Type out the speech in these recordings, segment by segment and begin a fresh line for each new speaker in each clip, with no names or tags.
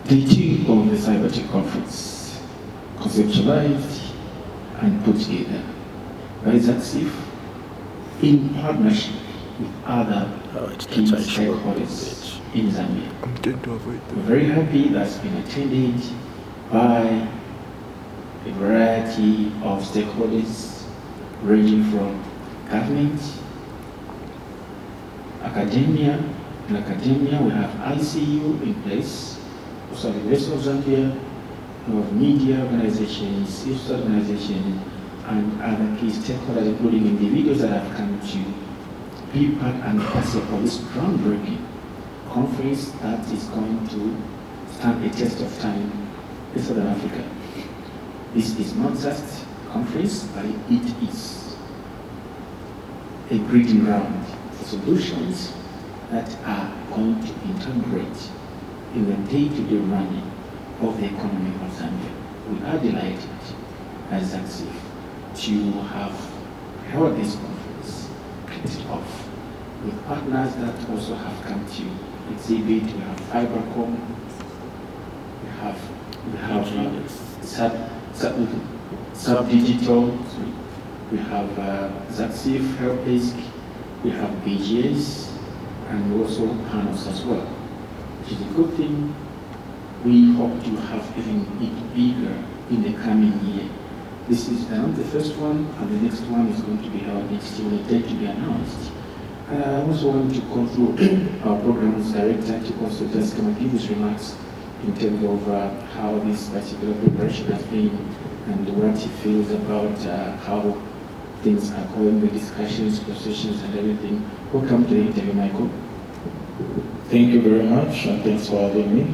Day 2 of the CyberTech Conference, conceptualized and put together by ZACSIF in partnership with other key stakeholders in Zambia. We're very happy that's been attended by a variety of stakeholders ranging from government, academia. In academia, we have ICU in place, also the University of Zambia, we have media organizations, civil organizations, and other key stakeholders, including individuals that have come to be part and parcel of this groundbreaking conference that is going to stand a test of time in Southern Africa. This is not just a conference, but it is a breeding ground for solutions that are going to integrate in the day-to-day running of the economy of Zambia. We are delighted as ZACSIF to have held this conference, kicked it off, with partners that also have come to exhibit. We have Fibercom, we have Sub-Digital, we have ZACSIF, Helpdesk, we have BGS, and also panels as well, which is a good thing. We hope to have even it bigger in the coming year. This is the first one, and the next one is going to be held next year, the date to be announced. I also want to go through our programs director to also just come and give his remarks in terms of how this particular preparation has been and what he feels about how things are going, the discussions, positions, and everything. Welcome to the interview, Michael.
Thank you very much, and thanks for having me.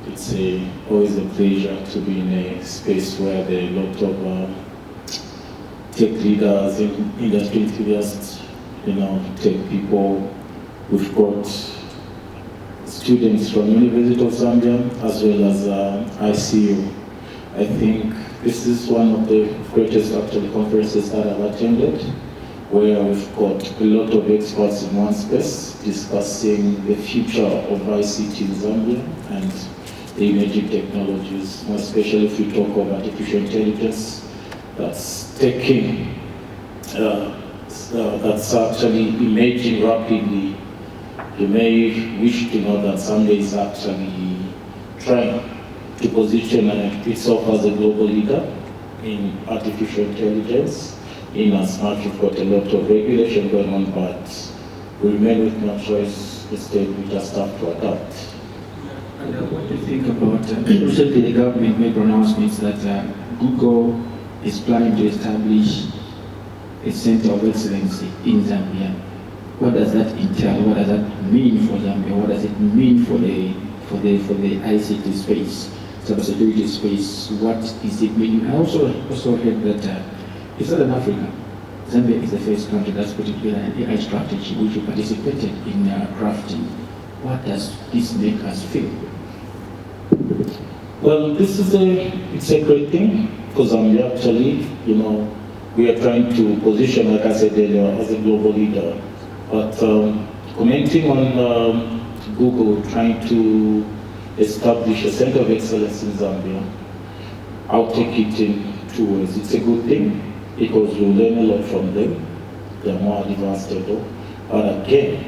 It's always a pleasure to be in a space where there are a lot of tech leaders and industry enthusiasts, tech people. We've got students from University of Zambia as well as ICU. I think this is one of the greatest conferences that I've attended, where we've got a lot of experts in one space discussing the future of ICT in Zambia and the emerging technologies, more especially if we talk of artificial intelligence that's that's actually emerging rapidly. You may wish to know that Zambia is actually trying to position itself as a global leader in artificial intelligence, in as much we've got a lot of regulation going on, but we remain with no choice. Instead, we just have to adapt.
And what do you think about, recently the government made pronouncements that Google is planning to establish a center of excellence in Zambia. What does that entail? What does that mean for Zambia? What does it mean for the ICT space, cybersecurity space? What is it meaning? I also heard that in Southern Africa, Zambia is the first country that's put together an AI strategy which we participated in crafting. What does this make us feel?
Well, it's a great thing for Zambia actually. We are trying to position, like I said earlier, as a global leader. But commenting on Google trying to establish a center of excellence in Zambia, I'll take it in two ways. It's a good thing because we learn a lot from them. They're more advanced level. But again,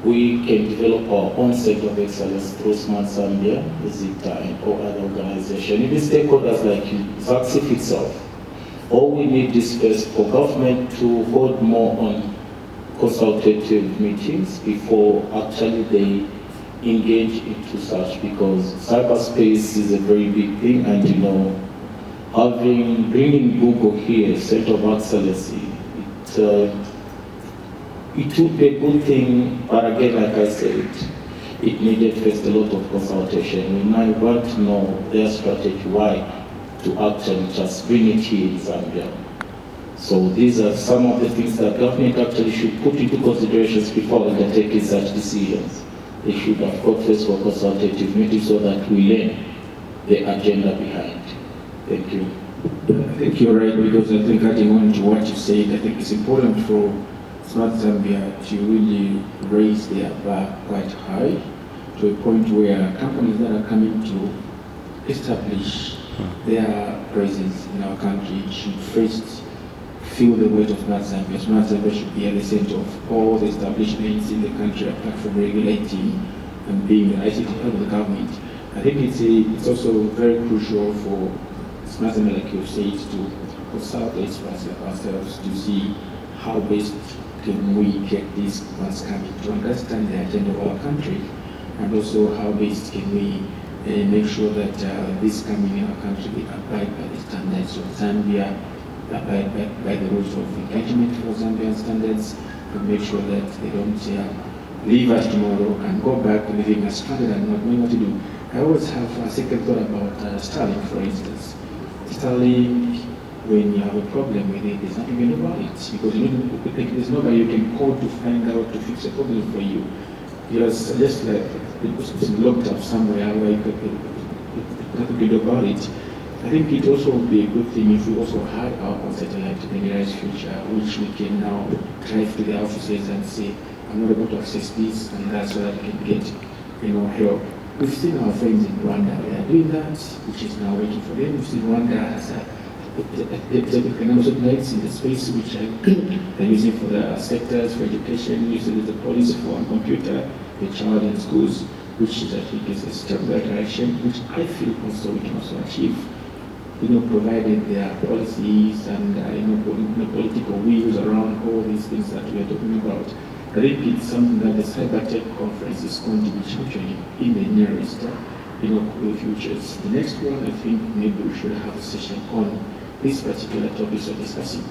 we can develop our own center of excellence through Smart Zambia, Zita, and all other organizations. Even stakeholders like you, ZACSIF itself. All we need is first for government to hold more on consultative meetings before actually they engage into such, because cyberspace is a very big thing, and bringing Google here, center of excellence, it would be a good thing, but again, like I said, it needed first a lot of consultation. We might want to know their strategy, why to actually just bring it here in Zambia. So these are some of the things that government actually should put into considerations before undertaking such decisions. They should have got first for consultative meetings so that we learn the agenda behind. Thank you.
I think you're right, because I think adding on to what you said, I think it's important for Smart Zambia to really raise their bar quite high to a point where companies that are coming to establish their presence in our country should first feel the weight of Smart Zambia. Smart Zambia should be at the center of all the establishments in the country, apart from regulating and being the ICT part of the government. I think it's also very crucial for Smart Zambia, like you said, to consult experts like ourselves to see how best can we get these funds coming to understand the agenda of our country, and also how best can we make sure that this coming in our country we abide by the standards of Zambia, abide by the rules of engagement for Zambian standards, and make sure that they don't leave us tomorrow and go back living as stranded and not knowing what to do. I always have a second thought about Starlink, for instance. Starlink, when you have a problem with it, there's nothing you can do about it, because there's nobody you can call to find out to fix a problem for you. Just like it's locked up somewhere where you nothing to do about it. I think it also would be a good thing if we also had our own satellite in the nearest future, which we can now drive to the offices and say, I'm not able to access this and that, so that we can get help. We've seen our friends in Rwanda, they are doing that, which is now waiting for them. We've seen Rwanda has economic satellites in the space, which they're using for the sectors, for education, using the police for on computer, the child in schools, which is, I think, is a step in that direction, which I feel also we can also achieve, provided there are policies and political wheels around all these things that we are talking about. I think it's something that the CyberTech Conference is going to be championing in the nearest futures. The next one, I think maybe we should have a session on this particular topic of discussing.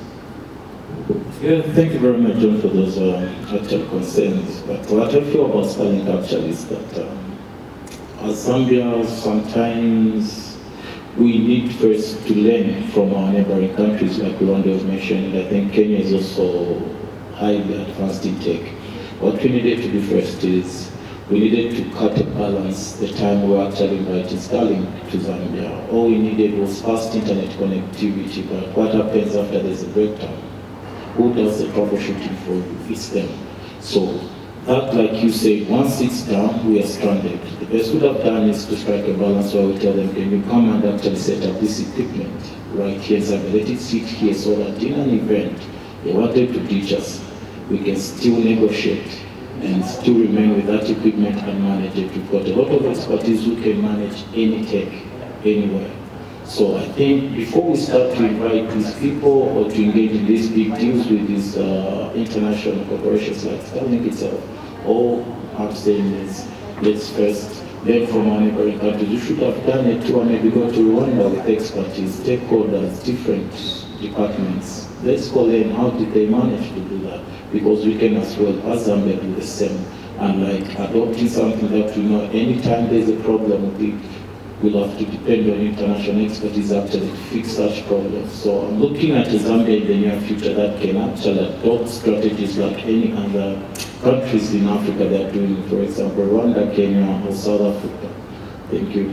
Yeah, thank you very much, John, for those actual concerns. But what I feel about Starlink actually is that as Zambia, sometimes we need first to learn from our neighboring countries, like Rwanda was mentioned. I think Kenya is also highly advanced in tech. What we needed to do first is we needed to cut and balance the time we were actually inviting Starlink to Zambia. All we needed was fast internet connectivity, but what happens after there's a breakdown? Who does the troubleshooting for you? It's them. So that, like you said, once it's done, we are stranded. The best we have done is to strike a balance where we tell them, can you come and actually set up this equipment right here in Zambia? Let it sit here so that in an event they wanted to teach us, we can still negotiate and still remain with that equipment and manage it. We've got a lot of expertise who can manage any tech anywhere. So I think before we start to invite these people or to engage in these big deals with these international corporations like Starlink itself, all I'm saying is let's first learn from our neighboring countries. We should have done a tour, maybe go to Rwanda with expertise, stakeholders, different departments. Let's go learn how did they manage to do that, because we can as well as Zambia do the same. And like adopting something that we know anytime there's a problem with it, we'll have to depend on international expertise actually to fix such problems. So I'm looking at Zambia in the near future that can actually adopt strategies like any other countries in Africa that are doing, for example, Rwanda, Kenya, or South Africa. Thank you.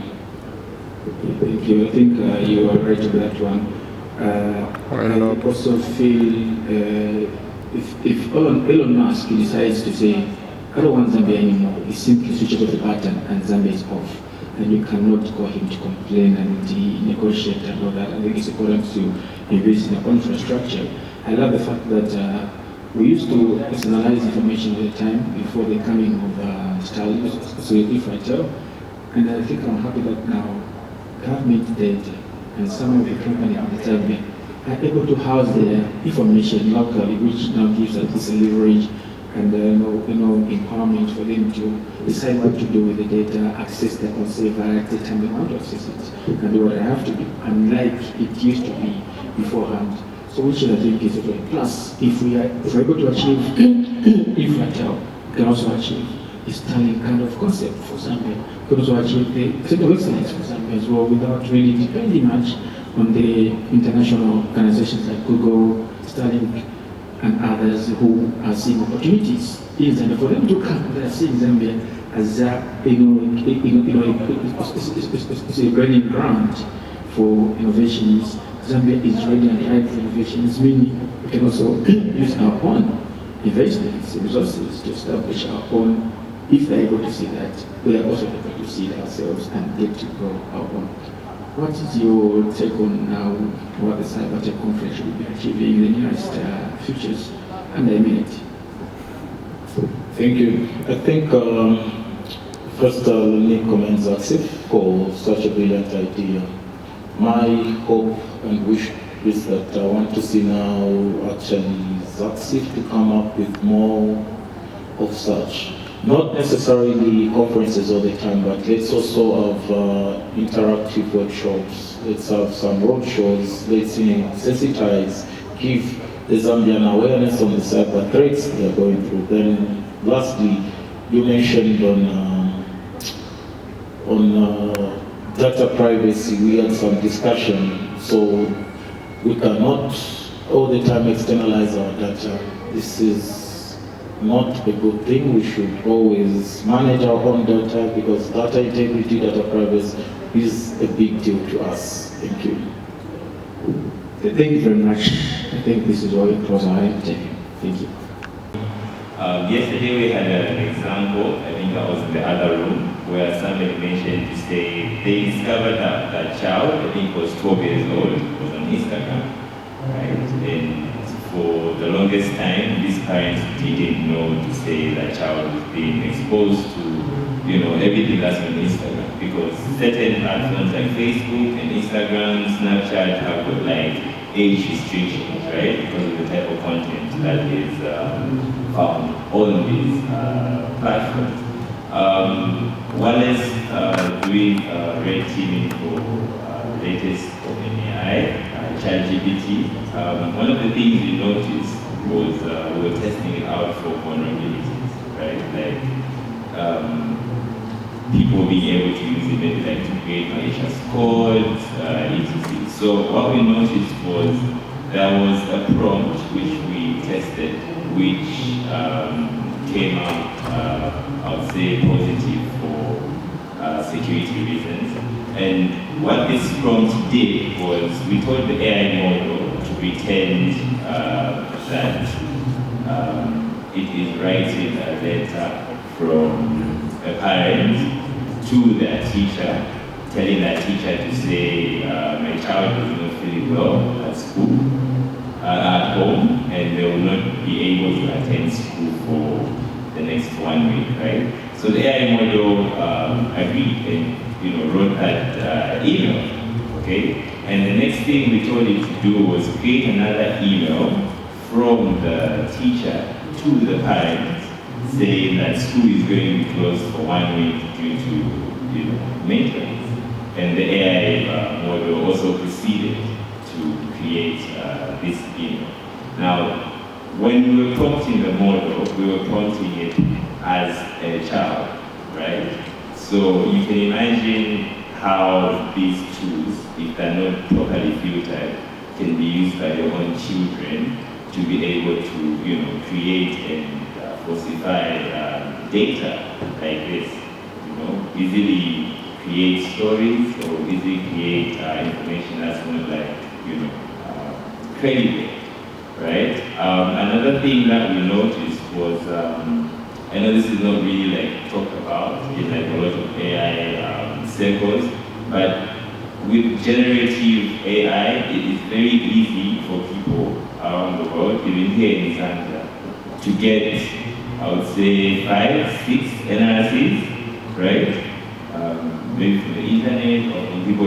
Thank you. I think you are right on that one. I also feel if Elon Musk decides to say, I don't want Zambia anymore, he simply switches off the button and Zambia is off. And you cannot call him to complain and negotiate and all that. I think it's important to invest in our infrastructure. I love the fact that we used to externalize information at the time before the coming of Starlink, so if I tell, and I think I'm happy that now government data and some of the companies in Zambia are able to house their information locally, which now gives us this leverage and empowerment for them to decide what to do with the data, access the own server at the time they want to access it, and do what I have to do, unlike it used to be beforehand. So which I think is a very plus. If we're able to achieve, if Ratel can also achieve a Starlink kind of concept for Zambia, can also achieve the center of excellence for Zambia as well, without really depending much on the international organizations like Google, Starlink, and others who are seeing opportunities in Zambia. For them to come, they are seeing Zambia as it's a burning ground for innovations. Zambia is ready and ripe for innovations, meaning we can also use our own investments, resources to establish our own if they're able to see that, we are also able to see ourselves and get to grow our own. What is your take on now what the CyberTech Conference will be achieving in the nearest futures? And I mean it.
Thank you. I think first let me commend Zaxif for such a brilliant idea. My hope and wish is that I want to see now actually Zaxif to come up with more of such. Not necessarily conferences all the time, but let's also have interactive workshops. Let's have some roadshows. Let's sensitize, give the Zambian awareness on the cyber threats they're going through. Then, lastly, you mentioned on data privacy. We had some discussion, so we cannot all the time externalize our data. This is not a good thing. We should always manage our own data because data integrity, data privacy is a big deal to us. Thank you.
Thank you very much. I think this is all we close our interview. Thank you.
Yesterday we had an example, I think I was in the other room, where somebody mentioned to say they discovered that child, I think was 12 years old, was on Instagram, right? And for the longest time, these parents didn't know to say that child was being exposed to, everything that's on Instagram, because certain platforms like Facebook and Instagram, Snapchat have got like age restrictions, right? Because of the type of content that is found on these platforms. Wallace doing red teaming for latest OpenAI, ChatGPT. One of the things we noticed was we were testing it out for vulnerabilities, right? Like people being able to use it maybe like to create malicious code, etc. So what we noticed was there was a prompt which we tested, which came out, I would say, positive for security reasons. And what this prompt did was we told the AI model to pretend that it is writing a letter from a parent to their teacher, telling that teacher to say, my child is not feeling well at school, at home, and they will not be able to attend school for the next 1 week, right? So the AI model agreed and wrote that email, okay? And the next thing we told it to do was create another email from the teacher to the parents, saying that school is going to be closed for 1 week due to maintenance. And the AI model also proceeded to create this email. Now, when we were prompting the model, we were prompting it as a child, right? So you can imagine how these tools, if they're not properly filtered, can be used by your own children to be able to, create and falsify data like this. Easily create stories or easily create information that's not like, credible, right? Another thing that we noticed was, I know this is not really like talked about in like a lot of AI circles, but with generative AI, it is very easy for people around the world, even here in Zambia, to get, I would say, 5, 6 NRCs, right? Maybe from the internet or from people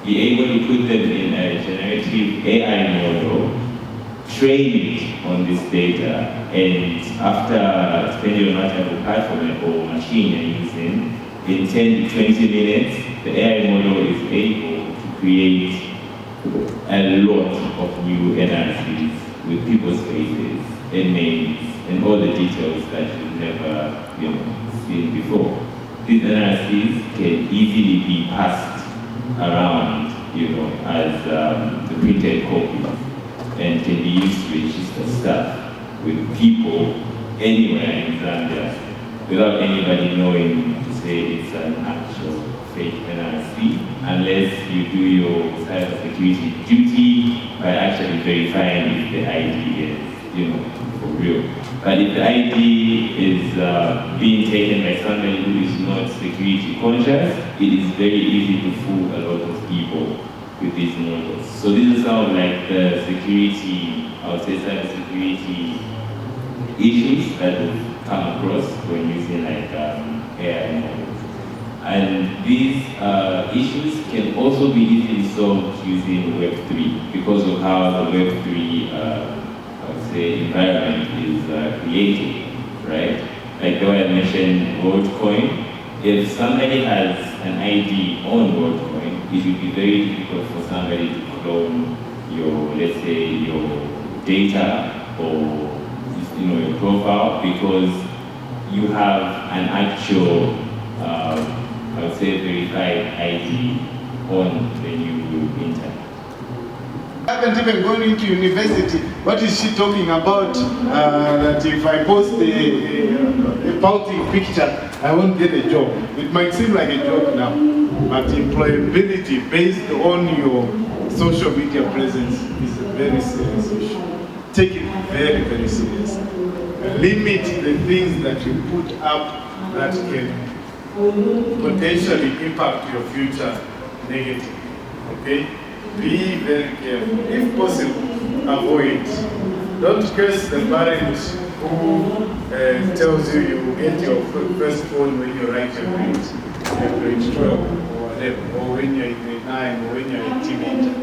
be able to put them in a generative AI model, train it on this data, and after depending on what type of platform or machine you're using, in 10 to 20 minutes, the AI model is able to create a lot of new NRCs with people's faces and names and all the details that you've never seen before. These NRCs can easily be passed around, as the printed copies, and can be used to register stuff with people anywhere in Zambia without anybody knowing to say it's an actual fake NRC, unless you do your cybersecurity duty by actually verifying if the ID is, for real. But if the ID is being taken by somebody who is not security conscious, it is very easy to fool a lot of people with these models. So these are some of like the security, I would say cybersecurity issues that we've come across when using like AI models. And these issues can also be easily solved using Web3 because of how the Web3 I would say environment is created, right? Like the way I mentioned WorldCoin, if somebody has an ID on WorldCoin, it would be very difficult for somebody to clone your, let's say, your data or your profile because you have an actual, I would say, verified ID on the new internet.
I haven't even gone into university. What is she talking about? That if I post a pouting picture, I won't get a job. It might seem like a joke now, but employability based on your social media presence is a very serious issue. Take it very, very serious. Limit the things that you put up that can potentially impact your future negatively. Okay? Be very careful. If possible, avoid. Don't curse the parent who tells you you will get your first phone when you write your grade 12 or whatever, or when you're in grade 9 or when you're a teenager.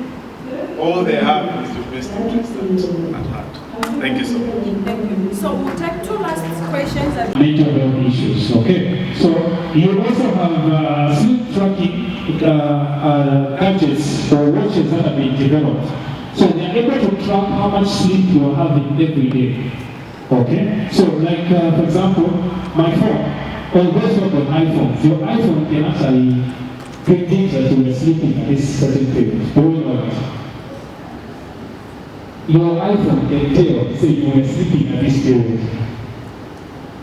All they have is your best interest at heart. Thank you so much.
Thank you. So we'll take two last questions.
Mental health issues, okay? So you also have sleep tracking gadgets or watches that have been developed. So they are able to track how much sleep you are having every day, okay? So like, for example, my phone, or those who have an iPhone, your iPhone can actually predict that you were sleeping at this certain period. Your iPhone can tell, say you were sleeping at this period.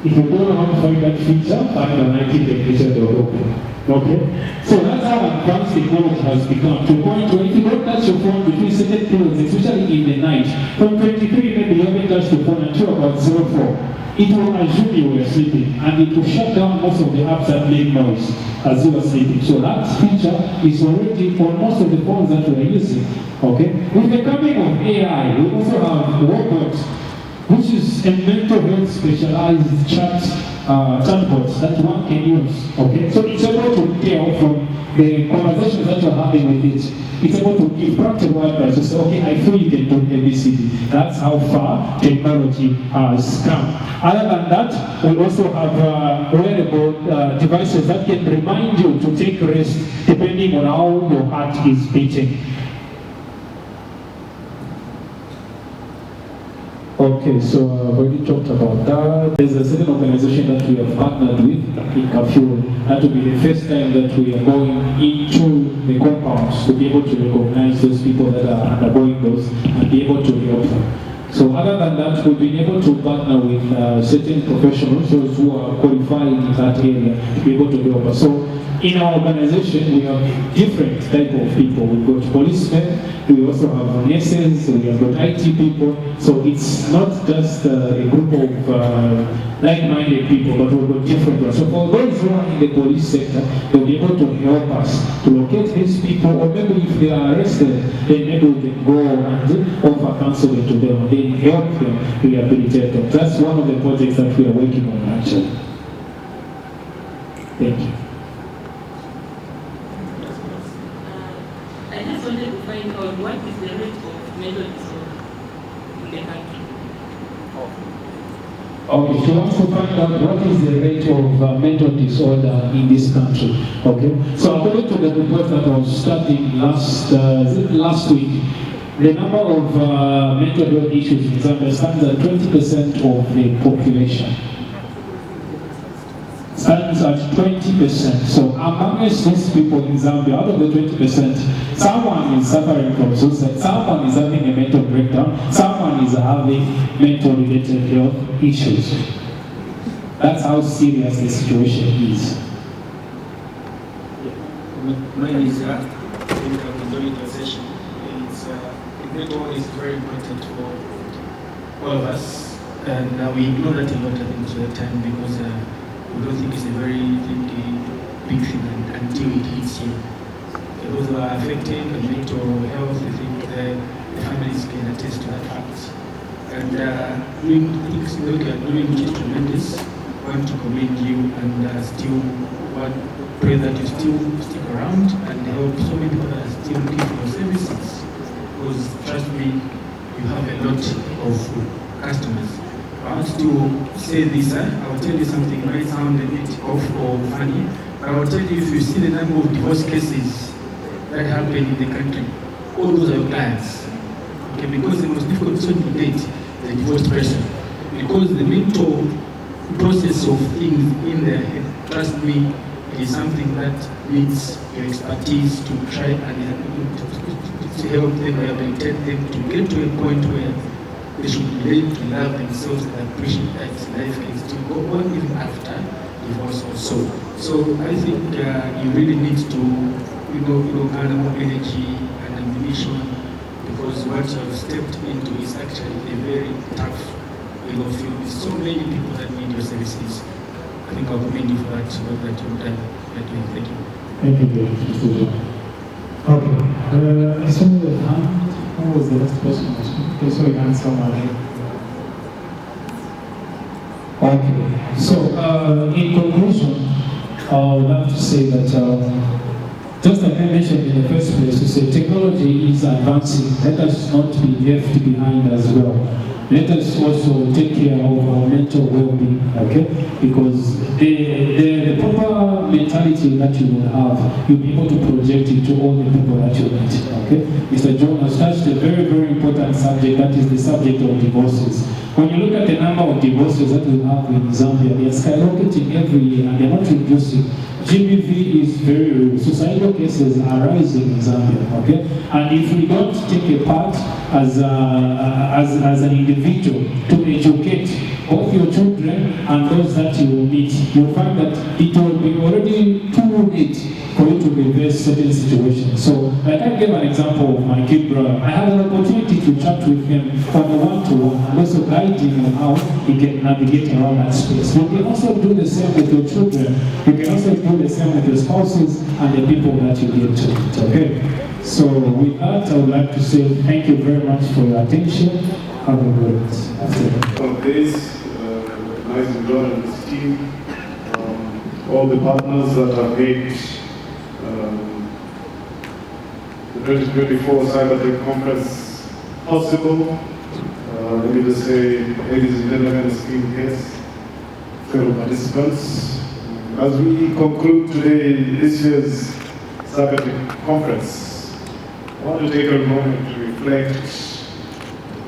If you don't know how to find that feature, find a 90 definition of open. Okay? So that's how advanced technology has become to a point where if you don't touch your phone between certain periods, especially in the night, from 23 maybe you haven't touched your phone until about 04, it will assume you were sleeping and it will shut down most of the apps that make noise as you are sleeping. So that feature is already on most of the phones that we are using. Okay? With the coming of AI, we also have robots, which is a mental health specialized chatbots that one can use. Okay? So it's able to tell from the conversations that you're having with it, it's able to give practical advice to say, okay, I feel you can do ABCD. That's how far technology has come. Other than that, we also have wearable devices that can remind you to take rest depending on how your heart is beating. Okay, so I've already talked about that. There's a certain organization that we have partnered with in Kafue. That will be the first time that we are going into the compounds to be able to recognize those people that are undergoing those and be able to help them. So other than that, we've been able to partner with certain professionals, those who are qualified in that area, to be able to help us. So in our organization, we have different type of people. We've got policemen, we also have nurses, we have got IT people. So it's not just a group of like-minded people, but we've got different ones. So for those who are in the police sector, they'll be able to help us to locate these people, or maybe if they are arrested, then maybe we can go and offer counseling to them, and then help them rehabilitate them. That's one of the projects that we are working on actually. Thank you.
I just wanted to find out what is the rate of mental disorder in the country.
Okay, she wants to find out what is the rate of mental disorder in this country. Okay, so according to the report that was starting last week, the number of mental health issues in Zambia stands at 20% of the population. Stands at 20%. So amongst these people in Zambia, out of the 20%, someone is suffering from suicide, someone is having a mental breakdown, someone is having mental related health issues. That's how serious the situation is.
Mine is clinical consolidation. It's is very important for all of us. And we ignore that a lot, I think, most of the time because we don't think it's a very big thing until it hits you. Those who are affected by mental health, I think the families can attest to that fact. And doing things that you are doing, which is tremendous. I want to commend you and still pray that you still stick around and help so many people that are still looking for services. Because trust me, you have a lot of customers. I want to say this, I will tell you something, it might sound a bit off or funny, but I will tell you, if you see the number of divorce cases that happen in the country, all those are your clients. Okay, because the most difficult person to date is a divorced person. Because the mental process of things in their head, trust me, it is something that needs your expertise to try and to help them, rehabilitate them, to get to a point where they should learn to love themselves and appreciate that life can still go on even after divorce also. So I think you really need to, garner more energy and ammunition, because what you have stepped into is actually a very tough field. With so many people that need your services. I think I'll commend you for that work that you've done. Thank you.
Thank you very much, Mr. John. Okay, I saw the hand. Who was the last person? Okay, so we can summarize. Okay, so in conclusion, I would love to say that just like I mentioned in the first place, to say technology is advancing. Let us not be left behind as well. Let us also take care of our mental well-being, okay? Because the proper mentality that you will have, you'll be able to project it to all the people that you meet, okay? Mr. John has touched a very, very important subject, that is the subject of divorces. When you look at the number of divorces that we have in Zambia, they are skyrocketing every year and they are not reducing. GBV is very real. Suicidal cases are rising in Zambia, okay? And if we don't take a part as an individual to educate both your children and those that you will meet, you'll find that it will be already too late for you to reverse certain situations. So, like I gave an example of my kid brother. I had an opportunity to chat with him on a one-to-one and also guide him on how he can navigate around that space. You can also do the same with your children. You can also do the same with your spouses and the people that you get to meet, okay? So with that, I would like to say thank you very much for your attention. Have a great afternoon.
Of this, nice and John and his team, all the partners that have made the 2024 CyberTech Conference possible. Let me just say, ladies and gentlemen, esteemed guests, fellow participants, as we conclude today this year's CyberTech Conference, I want to take a moment to reflect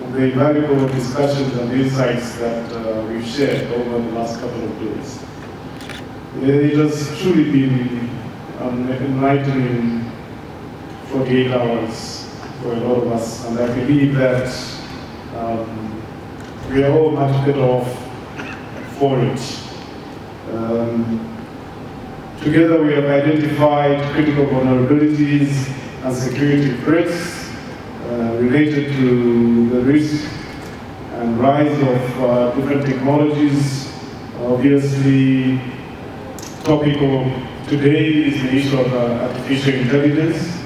on the invaluable discussions and insights that we've shared over the last couple of days. It has truly been an enlightening 48 hours for a lot of us, and I believe that we are all much better off for it. Together we have identified critical vulnerabilities and security threats related to the risk and rise of different technologies. Obviously, topical today is the issue of artificial intelligence.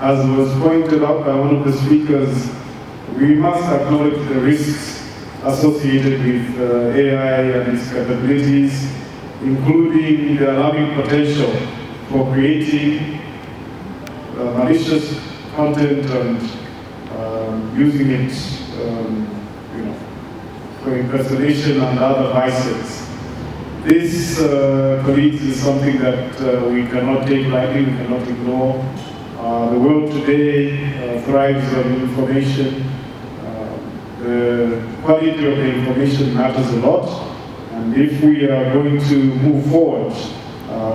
As was pointed out by one of the speakers, we must acknowledge the risks associated with AI and its capabilities, including the alarming potential for creating malicious content and using it for impersonation and other vices. This, colleagues, is something that we cannot take lightly, we cannot ignore. The world today thrives on information. The quality of the information matters a lot. And if we are going to move forward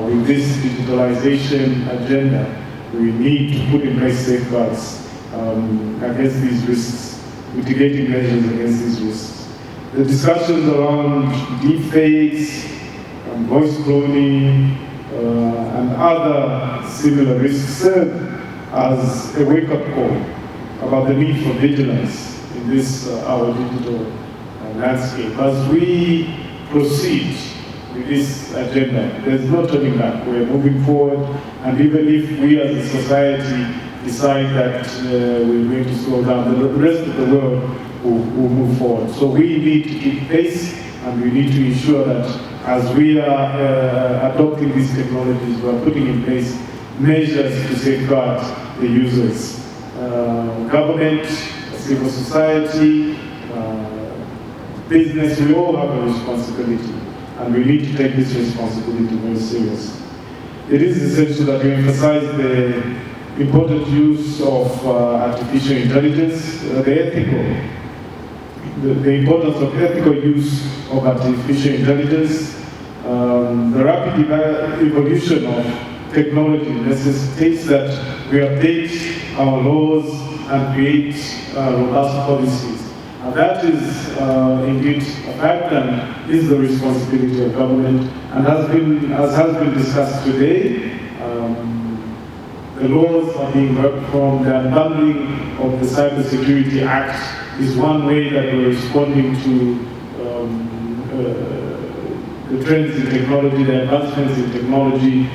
with this digitalization agenda, we need to put in place safeguards against these risks, mitigating measures against these risks. The discussions around deepfakes, voice cloning, and other similar risks serve as a wake-up call about the need for vigilance in this our digital landscape. As we proceed with this agenda, there's no turning back. We're moving forward, and even if we as a society decide that we're going to slow down, the rest of the world will move forward. So we need to keep pace, and we need to ensure that as we are adopting these technologies, we are putting in place measures to safeguard the users. Government, civil society, business, we all have a responsibility, and we need to take this responsibility very seriously. It is essential that we emphasize the important use of artificial intelligence, the importance of ethical use of artificial intelligence. The rapid evolution of technology necessitates that we update our laws and create robust policies. And that is indeed a fact, and is the responsibility of government. And as has been discussed today, the laws are being worked from. The unbundling of the Cybersecurity Act is one way that we're responding to the trends in technology, the advancements in technology.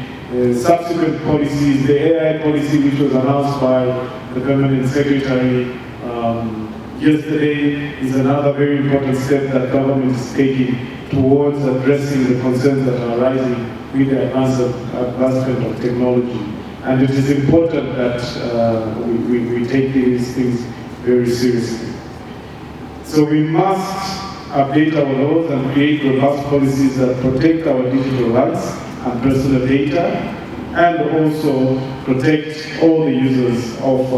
Subsequent policies, the AI policy which was announced by the Permanent Secretary yesterday is another very important step that government is taking towards addressing the concerns that are arising with the advancement of technology. And it is important that we take these things very seriously. So we must update our laws and create robust policies that protect our digital rights and personal data, and also protect all the users of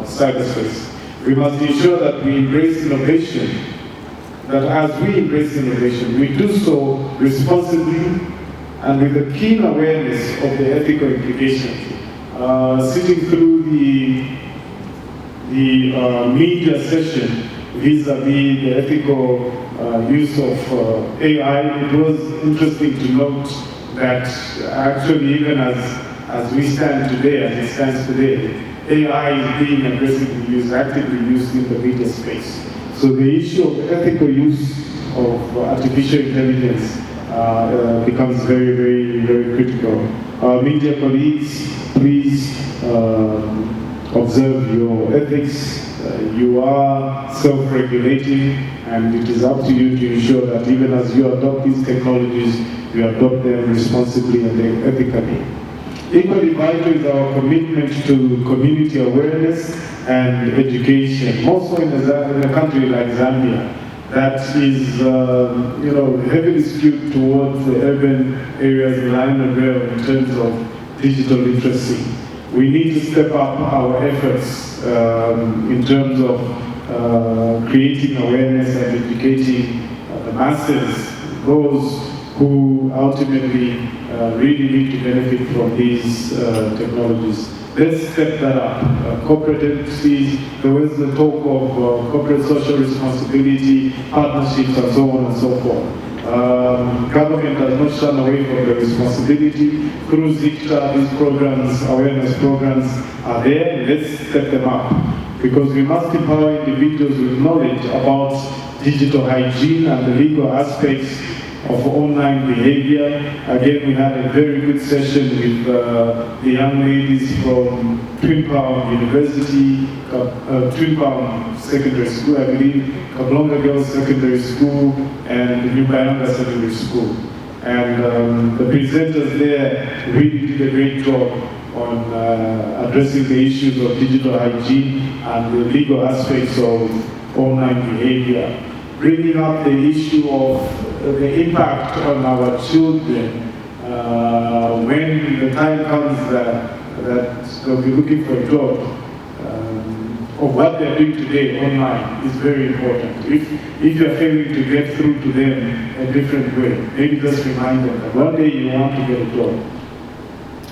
cyberspace. We must ensure that we embrace innovation, that as we embrace innovation, we do so responsibly and with a keen awareness of the ethical implications. Sitting through the media session vis-a-vis the ethical use of AI, it was interesting to note that actually even as we stand today, as it stands today, AI is being aggressively used, actively used in the media space. So the issue of ethical use of artificial intelligence becomes very, very, very critical. Media colleagues, please observe your ethics. You are self-regulating, and it is up to you to ensure that even as you adopt these technologies, you adopt them responsibly and ethically. Equally vital is our commitment to community awareness and education, more so in a country like Zambia, that is heavily skewed towards the urban areas of Line in terms of digital literacy. We need to step up our efforts in terms of creating awareness and educating the masses, those who ultimately really need to benefit from these technologies. Let's step that up. Corporate entities, there was the talk of corporate social responsibility, partnerships, and so on and so forth. Government does not shun away from the responsibility. Through ZICTA, these programs, awareness programs are there. Let's step them up, because we must empower individuals with knowledge about digital hygiene and the legal aspects of online behavior. Again, we had a very good session with the young ladies from Twin Palm University, Twin Palm Secondary School, I believe, Kablonga Girls Secondary School, and the New Bayanga Secondary School. And the presenters there really did a great job on addressing the issues of digital hygiene and the legal aspects of online behavior, bringing up the issue of the impact on our children when the time comes that they'll be looking for a job. Of what they're doing today online is very important. If you're failing to get through to them a different way, maybe just remind them that one day you want to get a job.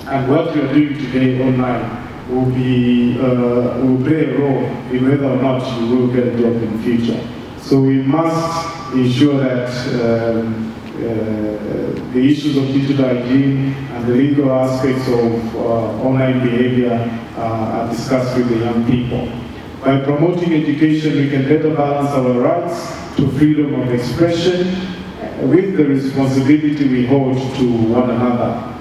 And what you're doing today online will play a role in whether or not you will get a job in the future. So we must ensure that the issues of digital hygiene and the legal aspects of online behavior are discussed with the young people. By promoting education, we can better balance our rights to freedom of expression with the responsibility we hold to one another.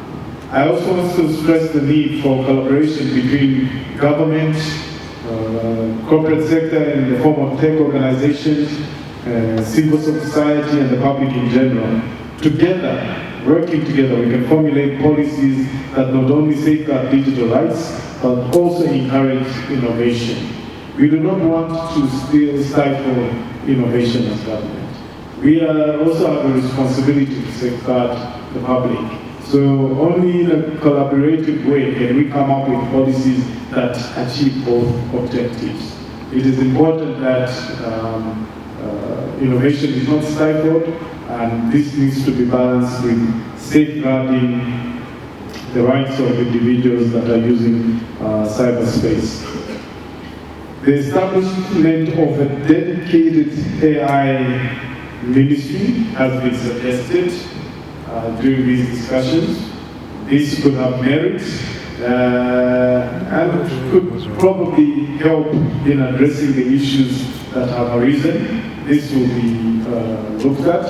I also want to stress the need for collaboration between government, corporate sector in the form of tech organizations, civil society and the public in general. Together, working together, we can formulate policies that not only safeguard digital rights, but also encourage innovation. We do not want to still stifle innovation as government. We also have a responsibility to safeguard the public. So only in a collaborative way can we come up with policies that achieve both objectives. It is important that innovation is not stifled, and this needs to be balanced with safeguarding the rights of individuals that are using cyberspace. The establishment of a dedicated AI ministry has been suggested during these discussions. This could have merit and could probably help in addressing the issues that have arisen. This will be looked at.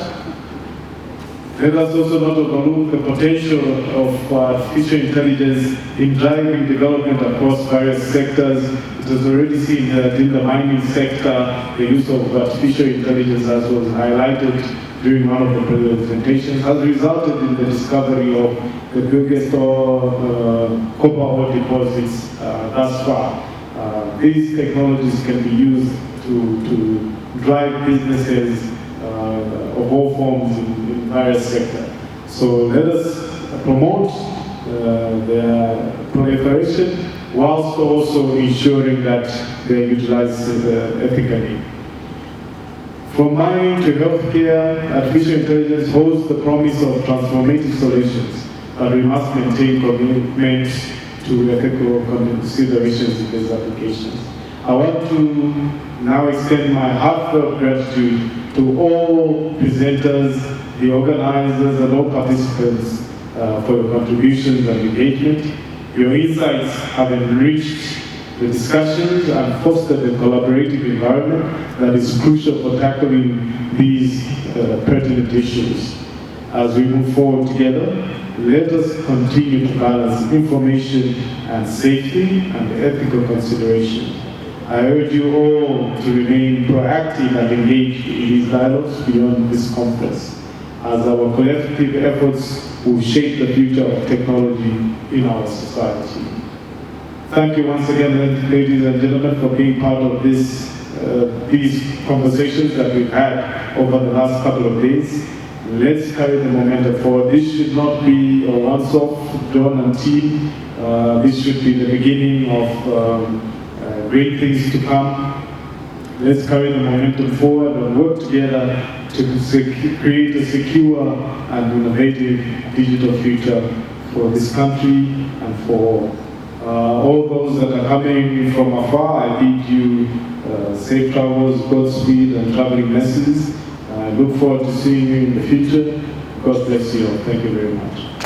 Let us also not overlook the potential of artificial intelligence in driving development across various sectors. It was already seen that in the mining sector, the use of artificial intelligence, as was highlighted during one of the presentations, has resulted in the discovery of the biggest copper ore deposits thus far. These technologies can be used to drive businesses of all forms in various sectors. So let us promote their proliferation whilst also ensuring that they are utilized ethically. From mining to healthcare, artificial intelligence holds the promise of transformative solutions, but we must maintain commitment to ethical considerations in these applications. I want to now extend my heartfelt gratitude to all presenters, the organizers, and all participants for your contributions and engagement. Your insights have enriched the discussions and fostered a collaborative environment that is crucial for tackling these pertinent issues. As we move forward together, let us continue to balance information and safety and ethical consideration. I urge you all to remain proactive and engaged in these dialogues beyond this conference, as our collective efforts will shape the future of technology in our society. Thank you once again, ladies and gentlemen, for being part of these conversations that we've had over the last couple of days. Let's carry the momentum forward. This should not be a once-off, John and team. This should be the beginning of great things to come. Let's carry the momentum forward and work together to create a secure and innovative digital future for this country and for all those that are coming from afar. I bid you safe travels, Godspeed, and traveling messages. I look forward to seeing you in the future. God bless you all. Thank you very much.